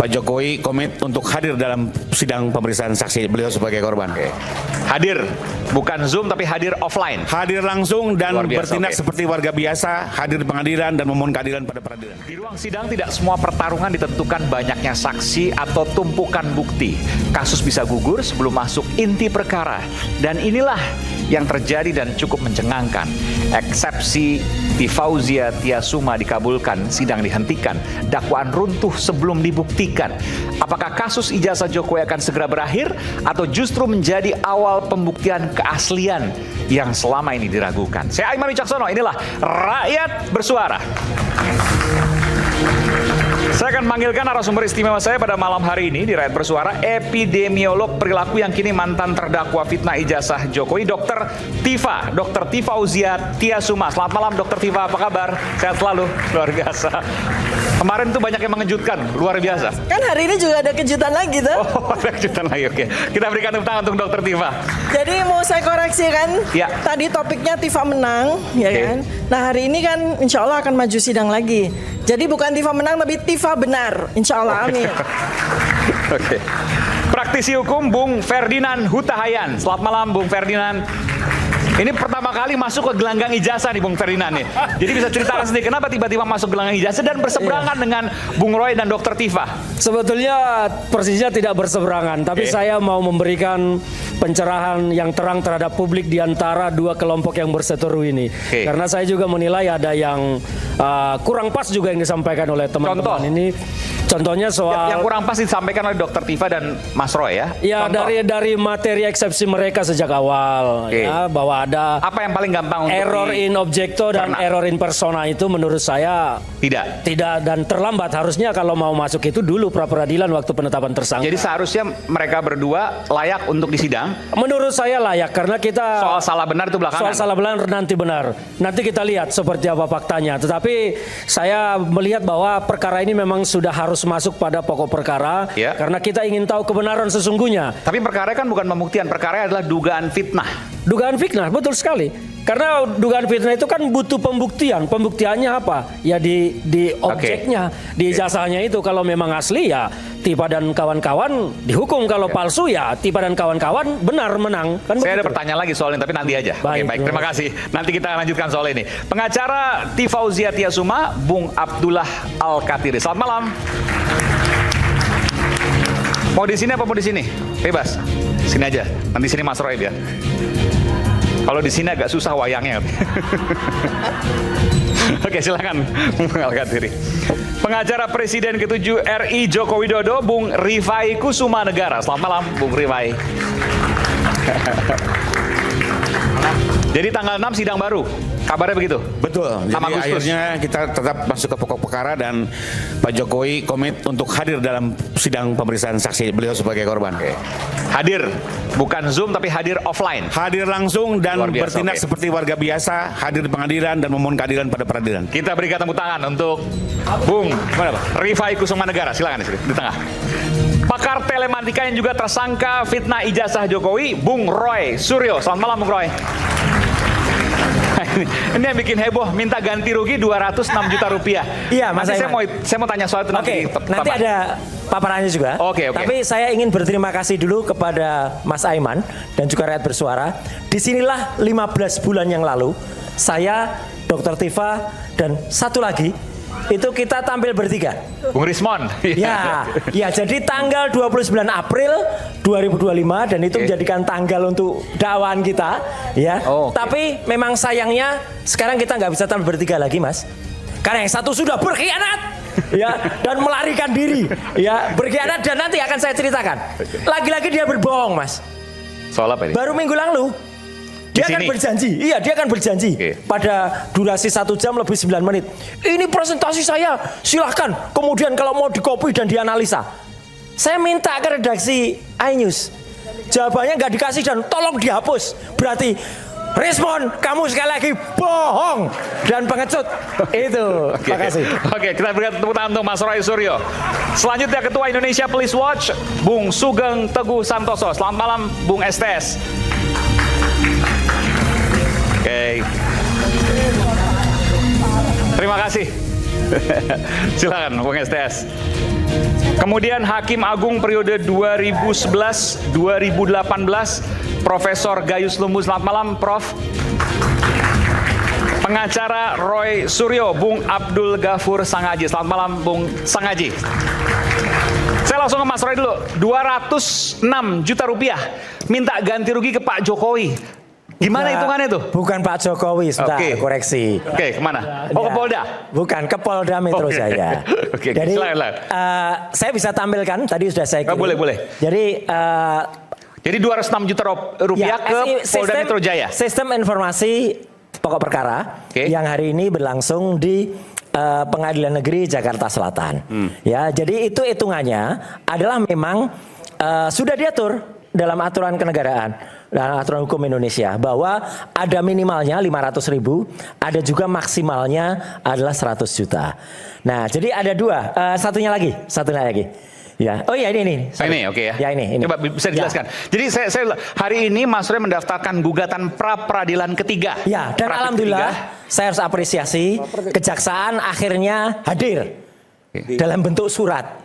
Pak Jokowi komit untuk hadir dalam sidang pemeriksaan saksi beliau sebagai korban. Hadir, bukan Zoom tapi hadir offline. Hadir langsung dan Luar biasa, bertindak oke. seperti warga biasa, hadir di pengadilan dan memohon keadilan pada peradilan. Di ruang sidang tidak semua pertarungan ditentukan banyaknya saksi atau tumpukan bukti. Kasus bisa gugur sebelum masuk inti perkara. Dan inilah yang terjadi dan cukup mencengangkan. Eksepsi Tifauzia Tiasuma dikabulkan, sidang dihentikan, dakwaan runtuh sebelum dibuktikan. Apakah kasus ijazah Jokowi akan segera berakhir atau justru menjadi awal pembuktian keaslian yang selama ini diragukan? Saya Aiman Wicaksono, inilah Rakyat Bersuara. Saya akan manggilkan narasumber istimewa saya pada malam hari ini di Rakyat Bersuara, epidemiolog perilaku yang kini mantan terdakwa fitnah ijazah Jokowi, Dr. Tifa, Dr. Tifauzia Tiasuma. Selamat malam Dr. Tifa, apa kabar? Sehat selalu, luar biasa. Kemarin tuh banyak yang mengejutkan, luar biasa. Kan hari ini juga ada kejutan lagi tuh. Oh, ada kejutan lagi, oke. Kita berikan tepuk tangan untuk Dr. Tifa. Jadi mau saya koreksi kan, Ya. tadi topiknya Tifa menang, ya Oke. kan. Nah hari ini kan insya Allah akan maju sidang lagi. Jadi bukan Tifa menang tapi Tifa benar, insya Allah, amin. Oke. Praktisi hukum Bung Ferdinand Hutahayan. Selamat malam Bung Ferdinand. Ini pertama kali masuk ke gelanggang ijazah nih Bung Ferdinand nih. Jadi bisa ceritakan sendiri kenapa tiba-tiba masuk gelanggang ijazah dan berseberangan dengan Bung Roy dan Dr. Tifa. Sebetulnya persisnya tidak berseberangan, tapi saya mau memberikan pencerahan yang terang terhadap publik di antara dua kelompok yang berseteru ini. Karena saya juga menilai ada yang kurang pas juga yang disampaikan oleh teman-teman ini. Contohnya soal Yang kurang pas disampaikan oleh Dr. Tifa dan Mas Roy ya. ya Contoh. dari materi eksepsi mereka sejak awal ya, bahwa ada Apa yang paling gampang untuk error in objecto dan cerna? error in persona itu menurut saya Tidak. dan terlambat. Harusnya kalau mau masuk itu dulu pra peradilan waktu penetapan tersangka. Jadi seharusnya mereka berdua layak untuk disidang. Menurut saya layak karena kita Soal salah benar itu belakangan. soal salah benar nanti benar. Nanti kita lihat seperti apa faktanya. Tetapi saya melihat bahwa perkara ini memang sudah harus masuk pada pokok perkara Ya. karena kita ingin tahu kebenaran sesungguhnya. Tapi perkara kan bukan pembuktian, perkara adalah dugaan fitnah. Dugaan fitnah, betul sekali. Karena dugaan fitnah itu kan butuh pembuktian. Pembuktiannya apa? Ya di objeknya, di ijazahnya itu. Kalau memang asli ya Tifa dan kawan-kawan dihukum. Kalau palsu ya Tifa dan kawan-kawan benar menang. Kan Saya ada begitu. pertanyaan lagi soal ini, tapi nanti aja. Oke, Baik, baik. terima Terima kasih. Nanti kita akan lanjutkan soal ini. Pengacara Tifauzia Tiasuma, Bung Abdullah Al-Katiri. Selamat malam. Mau di sini apa mau di sini? Bebas. Sini aja. Nanti sini Mas Roy dia. Kalau di sini agak susah wayangnya. Oke, silakan Bung Al-Katiri. Pengacara Presiden ke-7 RI Joko Widodo, Bung Rifai Kusuma Negara. Selamat malam, Bung Rifai. Jadi tanggal 6 sidang baru. Kabarnya begitu? Betul. Jadi Agustus. akhirnya kita tetap masuk ke pokok perkara dan Pak Jokowi komit untuk hadir dalam sidang pemeriksaan saksi beliau sebagai korban. Hadir, bukan Zoom tapi hadir offline. Hadir langsung dan Luar biasa, bertindak oke. seperti warga biasa, hadir di pengadilan dan memohon keadilan pada peradilan. Kita berikan tepuk tangan untuk Bung Rifai Kusuma Negara. Silakan di sini, di tengah. Pakar telematika yang juga tersangka fitnah ijazah Jokowi, Bung Roy Suryo. Selamat malam Bung Roy. Ini yang bikin heboh, minta ganti rugi 206 juta rupiah. Iya, Mas Nanti Aiman. saya mau tanya soal itu nanti. Nanti ada paparannya juga. Oke. Tapi saya ingin berterima kasih dulu kepada Mas Aiman dan juga Rakyat Bersuara. Disinilah 15 bulan yang lalu, saya, Dr. Tifa, dan satu lagi, itu kita tampil bertiga. Bung Rismon. Ya, jadi tanggal 29 April 2025 dan itu menjadikan tanggal untuk dakwaan kita, ya. Oh, oke. Tapi memang sayangnya sekarang kita nggak bisa tampil bertiga lagi, Mas. Karena yang satu sudah berkhianat, ya, dan melarikan diri, ya, berkhianat dan nanti akan saya ceritakan. Lagi-lagi dia berbohong, Mas. Soal apa ini? Baru minggu lalu dia Di akan sini? berjanji, iya dia akan berjanji Oke. pada durasi 1 jam lebih 9 menit. Ini presentasi saya, silahkan. Kemudian kalau mau dikopi dan dianalisa, saya minta ke redaksi iNews. Jawabannya nggak dikasih dan tolong dihapus. Berarti respon kamu sekali lagi bohong dan pengecut. Itu. Terima kasih. Oke, kita berikan tepuk tangan untuk Mas Roy Suryo. Selanjutnya Ketua Indonesia Police Watch, Bung Sugeng Teguh Santoso. Selamat malam, Bung STS. Oke. Terima kasih. Silakan, Bung STS. Kemudian Hakim Agung periode 2011-2018, Profesor Gayus Lumbu. Selamat malam, Prof. Pengacara Roy Suryo, Bung Abdul Ghafur Sangaji. Selamat malam, Bung Sangaji. Saya langsung ke Mas Roy dulu. 206 juta rupiah minta ganti rugi ke Pak Jokowi. Gimana hitungannya tuh? Bukan Pak Jokowi, sebentar, koreksi. Oke, kemana? Oh, ke Polda? Bukan, ke Polda Metro Jaya. Oke, jadi silakan. saya bisa tampilkan, tadi sudah saya kirim. Boleh. Jadi 206 juta rupiah ke Polda Metro Jaya. Sistem informasi pokok perkara yang hari ini berlangsung di Pengadilan Negeri Jakarta Selatan. Ya, jadi itu hitungannya adalah memang sudah diatur dalam aturan kenegaraan dan aturan hukum Indonesia bahwa ada minimalnya 500.000, ada juga maksimalnya adalah 100 juta. Nah, jadi ada dua, satunya lagi. Ya, oh iya ini. Ini oke ya. Ya ini. Coba bisa dijelaskan. Ya. Jadi saya hari ini Mas Roy mendaftarkan gugatan pra peradilan ketiga. Ya, dan alhamdulillah saya harus apresiasi kejaksaan akhirnya hadir dalam bentuk surat.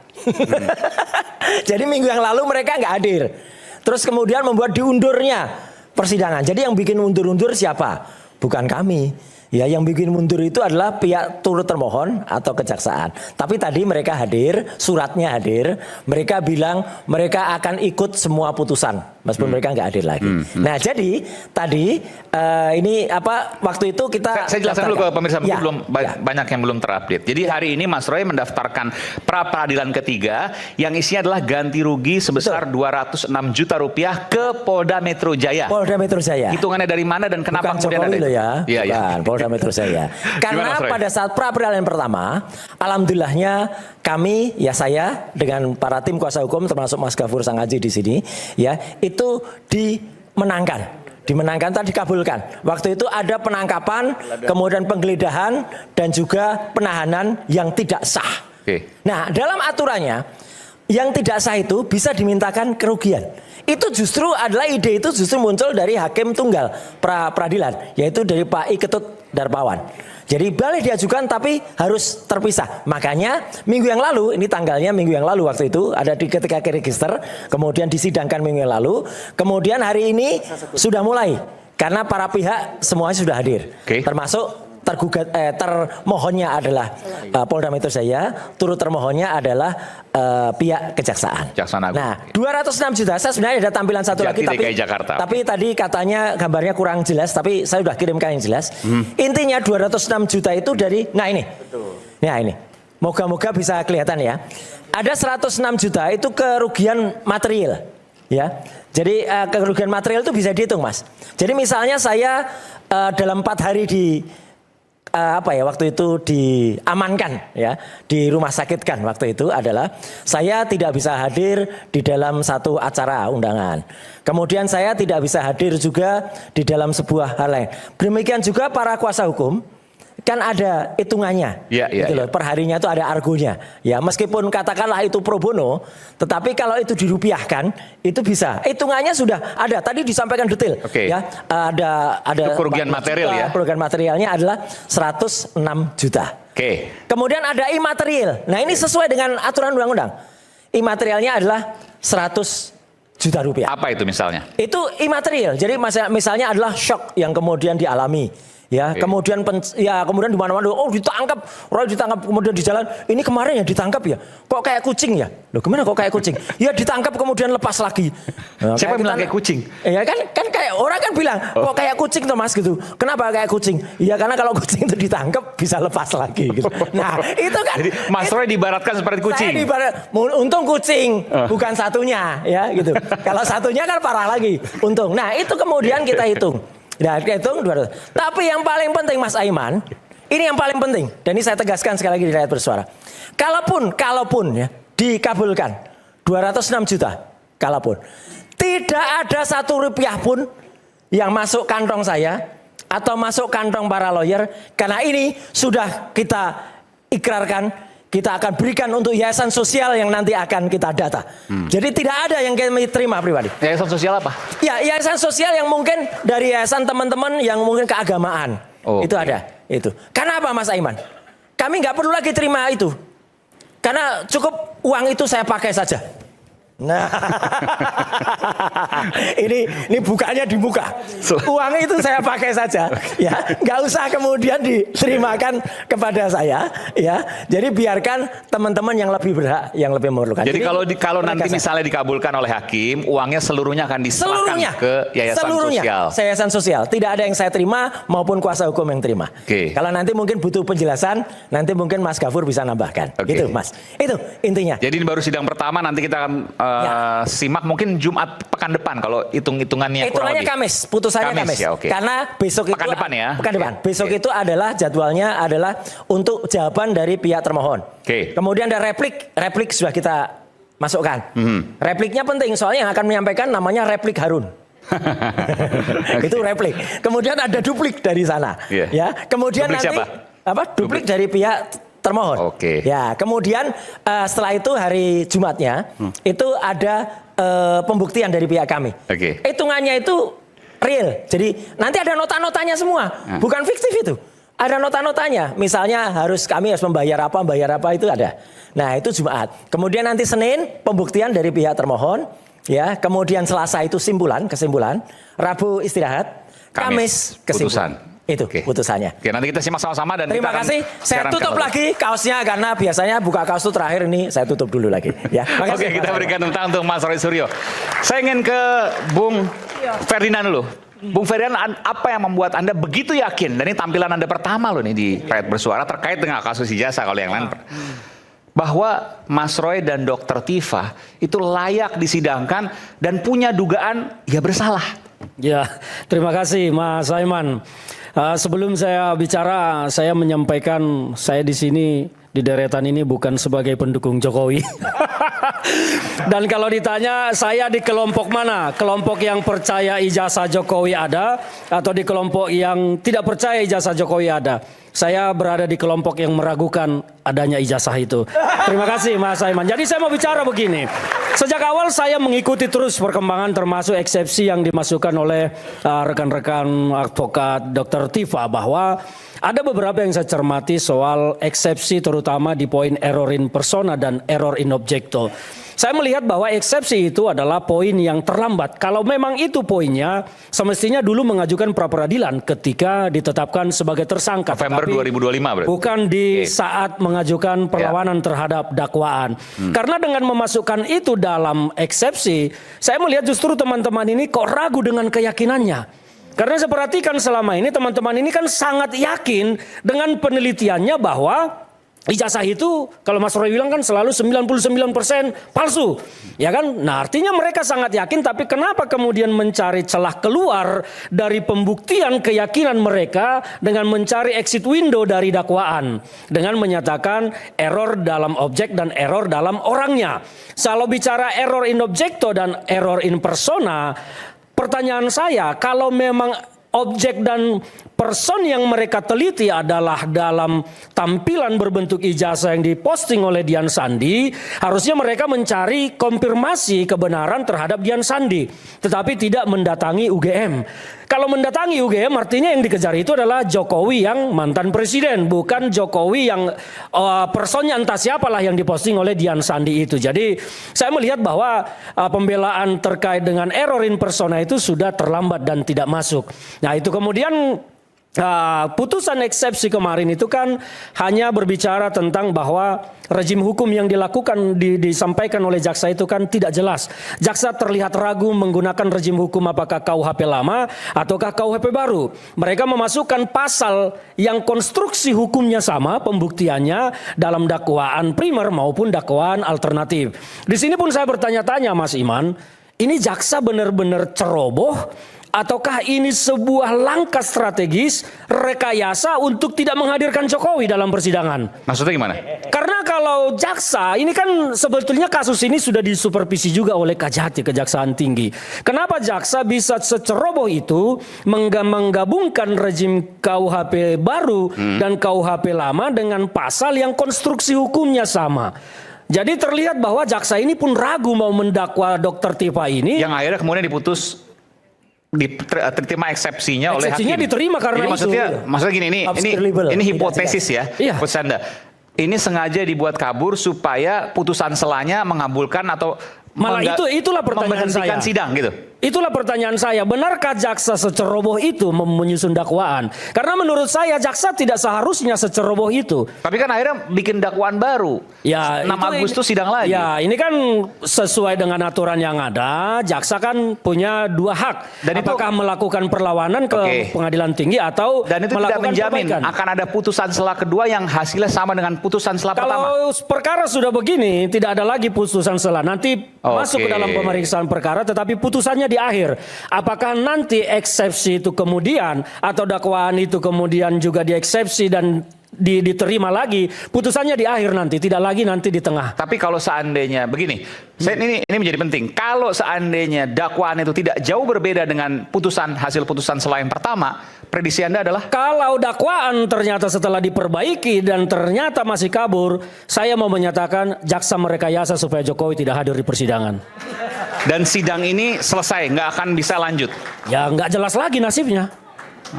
Jadi minggu yang lalu mereka nggak hadir. Terus kemudian membuat diundurnya persidangan. Jadi yang bikin undur-undur siapa? Bukan kami. Ya, yang bikin mundur itu adalah pihak turut termohon atau kejaksaan. Tapi tadi mereka hadir, suratnya hadir. Mereka bilang mereka akan ikut semua putusan, meskipun mereka nggak hadir lagi. Nah, jadi tadi ini waktu itu kita saya jelaskan dulu ke pemirsa, ya, belum banyak yang belum terupdate. Jadi hari ini Mas Roy mendaftarkan pra peradilan ketiga yang isinya adalah ganti rugi sebesar 206 juta rupiah ke Polda Metro Jaya. Polda Metro Jaya. Hitungannya dari mana dan kenapa bukan kemudian Jokowi ada? Ya. Iya. Polda Metro Jaya. Karena pada saat pra peradilan pertama, alhamdulillahnya kami, ya saya dengan para tim kuasa hukum termasuk Mas Ghafur Sangaji di sini, ya itu dimenangkan tadi dikabulkan. Waktu itu ada penangkapan, kemudian penggeledahan dan juga penahanan yang tidak sah. Nah, dalam aturannya yang tidak sah itu bisa dimintakan kerugian. Itu justru adalah ide itu justru muncul dari hakim tunggal peradilan, yaitu dari Pak I Ketut Darmawan. Jadi boleh diajukan tapi harus terpisah. Makanya minggu yang lalu, ini tanggalnya minggu yang lalu waktu itu ada ketika register, kemudian disidangkan minggu yang lalu, kemudian hari ini sudah mulai karena para pihak semuanya sudah hadir, termasuk termohonnya adalah Polda Metro Jaya, turut termohonnya adalah pihak kejaksaan. Nah, 206 juta, saya sebenarnya ada tampilan satu lagi tapi tadi katanya gambarnya kurang jelas, tapi saya sudah kirimkan yang jelas. Intinya 206 juta itu dari, nah ini. Moga-moga bisa kelihatan ya. Ada 106 juta itu kerugian material, ya. Jadi kerugian material itu bisa dihitung, Mas. Jadi misalnya saya dalam 4 hari waktu itu diamankan ya, di rumah sakit kan waktu itu adalah saya tidak bisa hadir di dalam satu acara undangan. Kemudian saya tidak bisa hadir juga di dalam sebuah hal lain. Demikian juga para kuasa hukum kan ada hitungannya, gitu loh. Per harinya itu ada argonya. Ya meskipun katakanlah itu pro bono, tetapi kalau itu dirupiahkan itu bisa. Hitungannya sudah ada. Tadi disampaikan detail. Ya ada kerugian material ya. Kerugian materialnya adalah 106 juta. Kemudian ada imaterial. Nah ini sesuai dengan aturan undang-undang. Imaterialnya adalah 100 juta rupiah. Apa itu misalnya? Itu imaterial. Jadi misalnya adalah shock yang kemudian dialami. Ya, kemudian kemudian di mana-mana ditangkap, Roy ditangkap kemudian di jalan. Ini kemarin ya ditangkap ya. Kok kayak kucing ya? Loh, gimana kok kayak kucing? Ya ditangkap kemudian lepas lagi. Nah, siapa yang bilang kayak kucing? Ya kan kayak orang kan bilang, kok kayak kucing tuh Mas gitu. Kenapa kayak kucing? Ya karena kalau kucing itu ditangkap bisa lepas lagi gitu. Nah, itu kan jadi Mas Roy diibaratkan seperti kucing. Untung kucing, bukan satunya ya gitu. Kalau satunya kan parah lagi. Untung. Nah, itu kemudian kita hitung. Nah, hitung 200. Tapi yang paling penting Mas Aiman, ini yang paling penting. Dan ini saya tegaskan sekali lagi di Rakyat Bersuara. Kalaupun ya dikabulkan 206 juta, kalaupun tidak ada 1 rupiah pun yang masuk kantong saya atau masuk kantong para lawyer, karena ini sudah kita ikrarkan. Kita akan berikan untuk yayasan sosial yang nanti akan kita data. Jadi tidak ada yang kami terima pribadi. Yayasan sosial apa? Ya, yayasan sosial yang mungkin dari yayasan teman-teman yang mungkin keagamaan. Itu ada. Itu. Karena apa Mas Aiman? Kami nggak perlu lagi terima itu. Karena cukup uang itu saya pakai saja. Nah, ini bukannya di muka. Uang itu saya pakai saja, ya, nggak usah kemudian diterimakan kepada saya, ya. Jadi biarkan teman-teman yang lebih berhak, yang lebih memerlukan. Jadi kalau nanti misalnya dikabulkan oleh hakim, uangnya seluruhnya akan diserahkan ke yayasan sosial. Yayasan sosial. Tidak ada yang saya terima maupun kuasa hukum yang terima. Kalau nanti mungkin butuh penjelasan, nanti mungkin Mas Gafur bisa nambahkan. Gitu, Mas. Itu intinya. Jadi ini baru sidang pertama, nanti kita akan simak mungkin Jumat pekan depan kalau hitungannya kurang lebih. Kamis, putusannya Kamis. Ya, Karena besok pekan itu depan ya. Pekan depan. Besok itu adalah jadwalnya adalah untuk jawaban dari pihak termohon. Kemudian ada replik sudah kita masukkan. Repliknya penting soalnya yang akan menyampaikan namanya replik Harun. Itu replik. Kemudian ada duplik dari sana. Ya. Kemudian duplik nanti siapa? Duplik dari pihak termohon. Ya, kemudian setelah itu hari Jumatnya itu ada pembuktian dari pihak kami. Hitungannya itu real. Jadi nanti ada nota-notanya semua, bukan fiktif itu. Ada nota-notanya. Misalnya kami harus membayar apa itu ada. Nah, itu Jumat. Kemudian nanti Senin pembuktian dari pihak termohon, ya. Kemudian Selasa itu kesimpulan. Rabu istirahat. Kamis kesimpulan. Itu putusannya. Oke, nanti kita simak sama-sama dan terima kasih. Saya tutup lagi kaosnya karena biasanya buka kaos itu terakhir, ini saya tutup dulu lagi. Ya. Oke, kita berikan tepuk tangan untuk Mas Roy Suryo. Saya ingin ke Bung Ferdinand dulu. Bung Ferdinand, apa yang membuat Anda begitu yakin? Dan ini tampilan Anda pertama loh nih di Rakyat Bersuara terkait dengan kasus ijazah, kalau yang lain bahwa Mas Roy dan Dr. Tifa itu layak disidangkan dan punya dugaan ya bersalah. Ya, terima kasih Mas Aiman. Sebelum saya bicara, saya menyampaikan saya di sini di deretan ini bukan sebagai pendukung Jokowi. Dan kalau ditanya saya di kelompok mana? Kelompok yang percaya ijazah Jokowi ada atau di kelompok yang tidak percaya ijazah Jokowi ada? Saya berada di kelompok yang meragukan adanya ijazah itu. Terima kasih Mas Aiman. Jadi saya mau bicara begini. Sejak awal saya mengikuti terus perkembangan termasuk eksepsi yang dimasukkan oleh rekan-rekan advokat Dr. Tifa bahwa ada beberapa yang saya cermati soal eksepsi terutama di poin error in persona dan error in objecto. Saya melihat bahwa eksepsi itu adalah poin yang terlambat. Kalau memang itu poinnya, semestinya dulu mengajukan pra-peradilan ketika ditetapkan sebagai tersangka. November 2025 berarti. Bukan di saat mengajukan perlawanan terhadap dakwaan. Karena dengan memasukkan itu dalam eksepsi, saya melihat justru teman-teman ini kok ragu dengan keyakinannya. Karena saya perhatikan selama ini teman-teman ini kan sangat yakin dengan penelitiannya bahwa ijazah itu kalau Mas Roy bilang kan selalu 99% palsu. Ya kan? Nah, artinya mereka sangat yakin, tapi kenapa kemudian mencari celah keluar dari pembuktian keyakinan mereka dengan mencari exit window dari dakwaan dengan menyatakan error dalam objek dan error dalam orangnya. Kalau bicara error in objecto dan error in persona, pertanyaan saya, kalau memang objek dan person yang mereka teliti adalah dalam tampilan berbentuk ijazah yang diposting oleh Dian Sandi, harusnya mereka mencari konfirmasi kebenaran terhadap Dian Sandi, tetapi tidak mendatangi UGM. Kalau mendatangi UGM artinya yang dikejar itu adalah Jokowi yang mantan presiden, bukan Jokowi yang personnya entah siapalah yang diposting oleh Dian Sandi itu. Jadi saya melihat bahwa pembelaan terkait dengan error in persona itu sudah terlambat dan tidak masuk. Nah itu kemudian putusan eksepsi kemarin itu kan hanya berbicara tentang bahwa rejim hukum yang dilakukan disampaikan oleh jaksa itu kan tidak jelas. Jaksa terlihat ragu menggunakan rejim hukum apakah KUHP lama ataukah KUHP baru. Mereka memasukkan pasal yang konstruksi hukumnya sama, pembuktiannya dalam dakwaan primer maupun dakwaan alternatif. Di sini pun saya bertanya-tanya Mas Iman, ini jaksa benar-benar ceroboh ataukah ini sebuah langkah strategis rekayasa untuk tidak menghadirkan Jokowi dalam persidangan? Maksudnya gimana? Karena kalau jaksa, ini kan sebetulnya kasus ini sudah disupervisi juga oleh Kajati, Kejaksaan Tinggi. Kenapa jaksa bisa seceroboh itu menggabungkan rejim KUHP baru dan KUHP lama dengan pasal yang konstruksi hukumnya sama? Jadi terlihat bahwa jaksa ini pun ragu mau mendakwa Dr. Tifa ini. Yang akhirnya kemudian diputus diterima eksepsinya oleh hakim. Diterima karena jadi maksudnya gini, ini hipotesis ya, iya. Coach Anda. ini sengaja dibuat kabur supaya putusan selanya mengabulkan atau Malah itulah pertanyaan memberhentikan saya. sidang gitu. Itulah pertanyaan saya, benarkah jaksa seceroboh itu menyusun dakwaan? Karena menurut saya jaksa tidak seharusnya seceroboh itu. Tapi kan akhirnya bikin dakwaan baru. Ya, 6 Agustus sidang lagi. Ya, ini kan sesuai dengan aturan yang ada, jaksa kan punya 2 hak. Dan itu- apakah melakukan perlawanan ke Oke. pengadilan tinggi atau Dan itu tidak melakukan menjamin perbaikan. akan ada putusan sela kedua yang hasilnya sama dengan putusan sela pertama. Kalau perkara sudah begini, tidak ada lagi putusan sela. Nanti masuk ke Oke. dalam pemeriksaan perkara, tetapi putusannya di akhir. Apakah nanti eksepsi itu kemudian atau dakwaan itu kemudian juga dieksepsi dan diterima lagi, putusannya di akhir nanti, tidak lagi nanti di tengah. Tapi kalau seandainya begini, ini menjadi penting. Kalau seandainya dakwaan itu tidak jauh berbeda dengan hasil putusan sela yang pertama, prediksi Anda adalah Kalau dakwaan ternyata setelah diperbaiki dan ternyata masih kabur, saya mau menyatakan jaksa merekayasa supaya Jokowi tidak hadir di persidangan. dan sidang ini selesai, nggak akan bisa lanjut. Ya nggak jelas lagi nasibnya,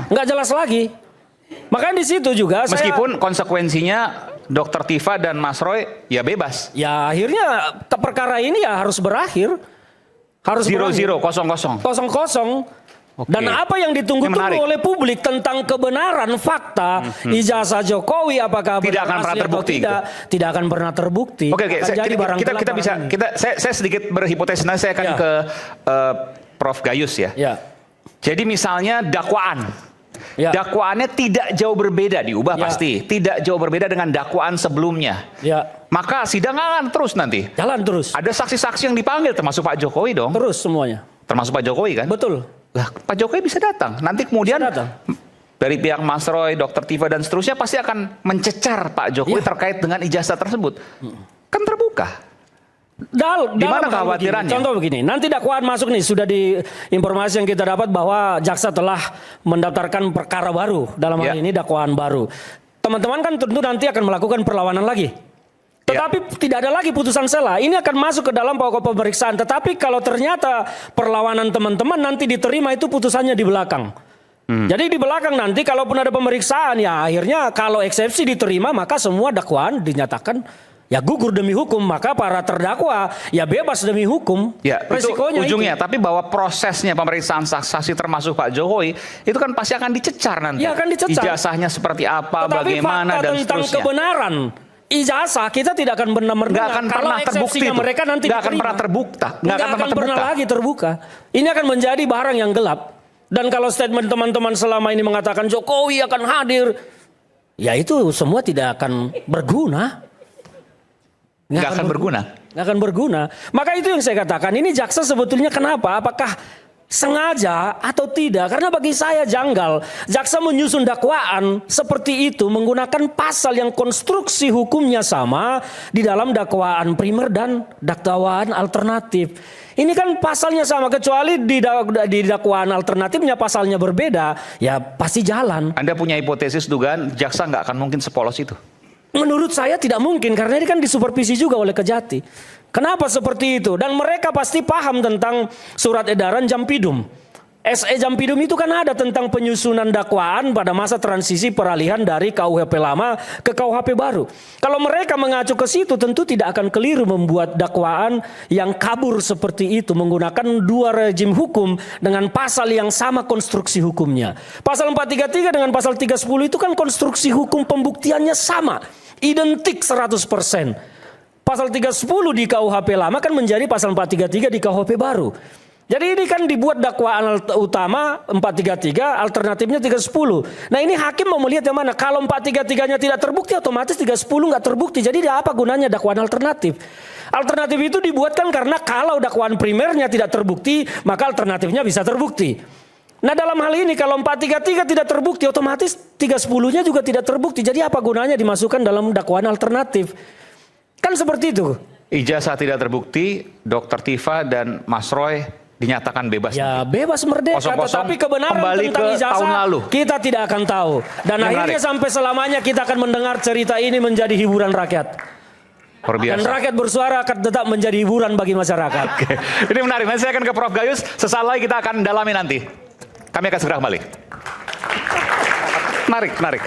nggak jelas lagi. Makanya di situ juga Meskipun konsekuensinya Dr. Tifa dan Mas Roy ya bebas. ya akhirnya perkara ini ya harus berakhir, harus 0-0, 0-0. kosong. Dan apa yang Ini ditunggu-tunggu menarik. oleh publik tentang kebenaran fakta ijazah Jokowi apakah Tidak akan benar pernah asli atau terbukti tidak akan pernah terbukti. Oke, Akan jadi barang gelap kita bisa barang ini. saya sedikit berhipotesis, nanti saya akan Ya. ke Prof Gayus ya. Ya, Jadi misalnya dakwaan. ya, Dakwaannya tidak jauh berbeda, diubah Ya. pasti. Tidak jauh berbeda dengan dakwaan sebelumnya. ya, Maka sidang akan terus nanti. jalan terus, Ada saksi-saksi yang dipanggil termasuk Pak Jokowi dong. terus semuanya. Termasuk Pak Jokowi kan? Betul. Lah, Pak Jokowi bisa datang. Nanti kemudian Bisa datang. dari pihak Mas Roy, Dr. Tifa dan seterusnya pasti akan mencecar Pak Jokowi Ya. terkait dengan ijazah tersebut. Kan terbuka. Dalam Gimana hal kekhawatirannya? begini, contoh begini, nanti dakwaan masuk nih, sudah di informasi yang kita dapat bahwa jaksa telah mendaftarkan perkara baru, dalam hal Ya. ini dakwaan baru. Teman-teman kan tentu nanti akan melakukan perlawanan lagi. Tetapi tidak ada lagi putusan sela. Ini akan masuk ke dalam pokok pemeriksaan. Tetapi kalau ternyata perlawanan teman-teman nanti diterima, itu putusannya di belakang. Jadi di belakang nanti kalaupun ada pemeriksaan, ya akhirnya kalau eksepsi diterima, maka semua dakwaan dinyatakan ya gugur demi hukum. Maka para terdakwa ya bebas demi hukum. Ya, Resikonya itu ujungnya. Tapi bahwa prosesnya pemeriksaan saksi termasuk Pak Jokowi itu kan pasti akan dicecar nanti. Ya, akan dicecar. Ijazahnya seperti apa, Tetapi bagaimana fakta dan tentang seterusnya. kebenaran ijazah kita tidak akan benar Nggak akan pernah terbukti itu. mereka nanti Nggak akan diterima. pernah terbukti. Nggak akan pernah lagi terbuka. Ini akan menjadi barang yang gelap. Dan kalau statement teman-teman selama ini mengatakan Jokowi akan hadir, ya itu semua tidak akan berguna. Nggak akan berguna. Nggak akan berguna. Maka itu yang saya katakan, ini jaksa sebetulnya kenapa? Apakah sengaja atau tidak? Karena bagi saya janggal. Jaksa menyusun dakwaan seperti itu menggunakan pasal yang konstruksi hukumnya sama di dalam dakwaan primer dan dakwaan alternatif. Ini kan pasalnya sama, kecuali di dakwaan alternatifnya pasalnya berbeda, ya pasti jalan. Anda punya hipotesis dugaan jaksa nggak akan mungkin sepolos itu. Menurut saya tidak mungkin, karena ini kan disupervisi juga oleh Kejati. Kenapa seperti itu? Dan mereka pasti paham tentang surat edaran Jampidum. SE Jampidum itu kan ada tentang penyusunan dakwaan pada masa transisi peralihan dari KUHP lama ke KUHP baru. Kalau mereka mengacu ke situ, tentu tidak akan keliru membuat dakwaan yang kabur seperti itu, menggunakan 2 rejim hukum dengan pasal yang sama konstruksi hukumnya. Pasal 433 dengan pasal 310 itu kan konstruksi hukum pembuktiannya sama, identik 100%. Pasal 310 di KUHP lama kan menjadi pasal 433 di KUHP baru. Jadi ini kan dibuat dakwaan utama 433, alternatifnya 310. Nah ini hakim mau melihat yang mana. Kalau 433-nya tidak terbukti, otomatis 310 nggak terbukti. Jadi apa gunanya dakwaan alternatif? Alternatif itu dibuatkan karena kalau dakwaan primernya tidak terbukti, maka alternatifnya bisa terbukti. Nah dalam hal ini kalau 433 tidak terbukti, otomatis 310-nya juga tidak terbukti. Jadi apa gunanya dimasukkan dalam dakwaan alternatif? Kan seperti itu. Ijazah tidak terbukti, Dr. Tifa dan Mas Roy dinyatakan bebas. Ya bebas merdeka, Kosong-kosong, tetapi kebenaran kembali tentang ke ijazah tahun lalu. kita tidak akan tahu. Dan Ini akhirnya menarik. sampai selamanya kita akan mendengar cerita ini menjadi hiburan rakyat. Luar biasa. Dan rakyat bersuara akan tetap menjadi hiburan bagi masyarakat. Oke. Ini menarik. Nanti saya akan ke Prof Gayus. Sesaat lagi kita akan dalami nanti. Kami akan segera kembali. Menarik.